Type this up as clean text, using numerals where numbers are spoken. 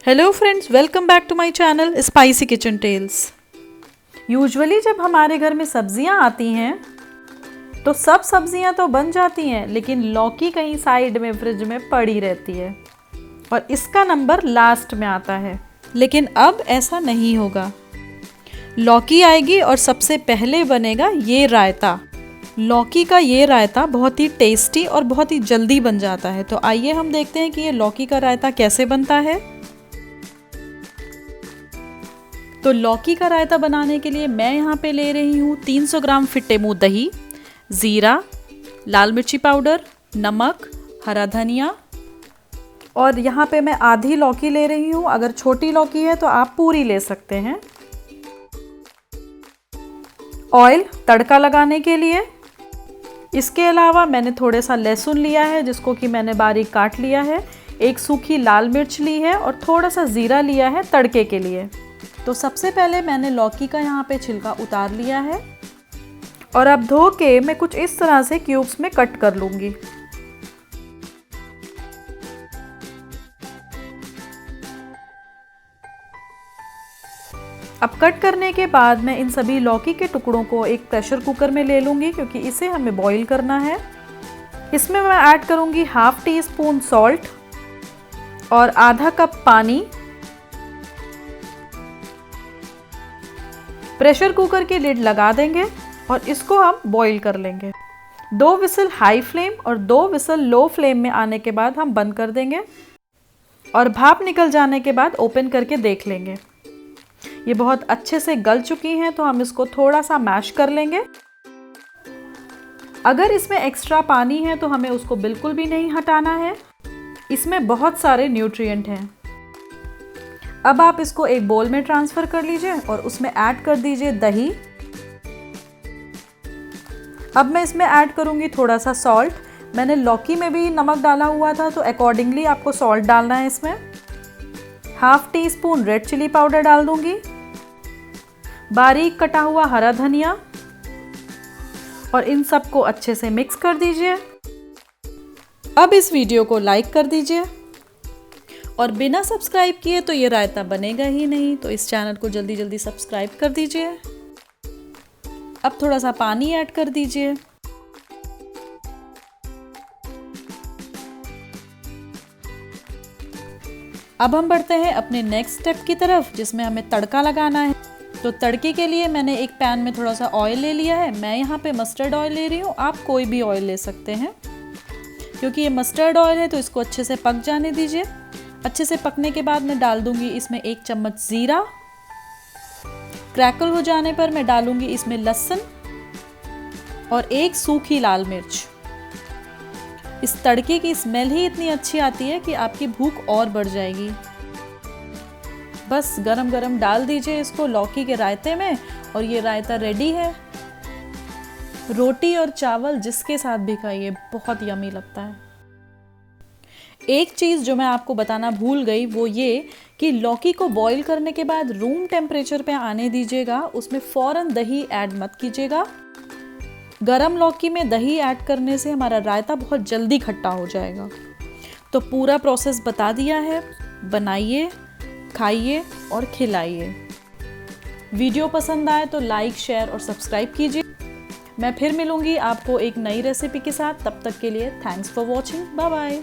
Hello friends, welcome back to my channel spicy kitchen tales. Usually जब हमारे घर में सब्जियां आती हैं तो सब सब्जियां तो बन जाती हैं, लेकिन लौकी कहीं साइड में फ्रिज में पड़ी रहती है और इसका नंबर लास्ट में आता है। लेकिन अब ऐसा नहीं होगा। लौकी आएगी और सबसे पहले बनेगा ये रायता। लौकी का ये रायता बहुत ही टेस्टी और बहुत ही जल्दी बन जाता है। तो आइए हम देखते हैं कि ये लौकी का रायता कैसे बनता है। तो लौकी का रायता बनाने के लिए मैं यहाँ पे ले रही हूँ 300 ग्राम फिट्टे मुँह दही, ज़ीरा, लाल मिर्ची पाउडर, नमक, हरा धनिया और यहाँ पे मैं आधी लौकी ले रही हूँ। अगर छोटी लौकी है तो आप पूरी ले सकते हैं। ऑयल तड़का लगाने के लिए। इसके अलावा मैंने थोड़ा सा लहसुन लिया है जिसको कि मैंने बारीक काट लिया है। एक सूखी लाल मिर्च ली है और थोड़ा सा ज़ीरा लिया है तड़के के लिए। तो सबसे पहले मैंने लौकी का यहाँ पे छिलका उतार लिया है और अब धो के मैं कुछ इस तरह से क्यूब्स में कट कर लूँगी। अब कट करने के बाद मैं इन सभी लौकी के टुकड़ों को एक प्रेशर कुकर में ले लूँगी, क्योंकि इसे हमें बॉईल करना है। इसमें मैं ऐड करूँगी हाफ टी स्पून सॉल्ट और आधा कप पानी। प्रेशर कुकर की लिड लगा देंगे और इसको हम बॉईल कर लेंगे। 2 विसल हाई फ्लेम और 2 विसल लो फ्लेम में आने के बाद हम बंद कर देंगे और भाप निकल जाने के बाद ओपन करके देख लेंगे। ये बहुत अच्छे से गल चुकी हैं, तो हम इसको थोड़ा सा मैश कर लेंगे। अगर इसमें एक्स्ट्रा पानी है तो हमें उसको बिल्कुल भी नहीं हटाना है। इसमें बहुत सारे न्यूट्रिएंट हैं। अब आप इसको एक बोल में ट्रांसफ़र कर लीजिए और उसमें ऐड कर दीजिए दही। अब मैं इसमें ऐड करूँगी थोड़ा सा सॉल्ट। मैंने लौकी में भी नमक डाला हुआ था, तो अकॉर्डिंगली आपको सॉल्ट डालना है इसमें। Half teaspoon red chilli powder डाल दूँगी, बारीक कटा हुआ हरा धनिया और इन सबको अच्छे से मिक्स कर दीजिए। अब इस वीडियो को लाइक कर दीजिए और बिना सब्सक्राइब किए तो ये रायता बनेगा ही नहीं, तो इस चैनल को जल्दी जल्दी सब्सक्राइब कर दीजिए। अब थोड़ा सा पानी ऐड कर दीजिए। अब हम बढ़ते हैं अपने नेक्स्ट स्टेप की तरफ, जिसमें हमें तड़का लगाना है। तो तड़के के लिए मैंने एक पैन में थोड़ा सा ऑयल ले लिया है। मैं यहाँ पे मस्टर्ड ऑयल ले रही हूँ, आप कोई भी ऑयल ले सकते हैं। क्योंकि ये मस्टर्ड ऑयल है तो इसको अच्छे से पक जाने दीजिए। अच्छे से पकने के बाद मैं डाल दूंगी इसमें 1 चम्मच ज़ीरा। क्रैकल हो जाने पर मैं डालूंगी इसमें लहसुन और 1 सूखी लाल मिर्च। इस तड़के की स्मेल ही इतनी अच्छी आती है कि आपकी भूख और बढ़ जाएगी। बस गरम गरम डाल दीजिए इसको लौकी के रायते में और ये रायता रेडी है। रोटी और चावल जिसके साथ भी खाइए, बहुत यमी लगता है। एक चीज़ जो मैं आपको बताना भूल गई वो ये कि लौकी को बॉईल करने के बाद रूम टेम्परेचर पे आने दीजिएगा। उसमें फ़ौरन दही ऐड मत कीजिएगा। गरम लौकी में दही ऐड करने से हमारा रायता बहुत जल्दी खट्टा हो जाएगा। तो पूरा प्रोसेस बता दिया है। बनाइए, खाइए और खिलाइए। वीडियो पसंद आए तो लाइक, शेयर और सब्सक्राइब कीजिए। मैं फिर मिलूँगी आपको एक नई रेसिपी के साथ। तब तक के लिए thanks for watching. Bye bye.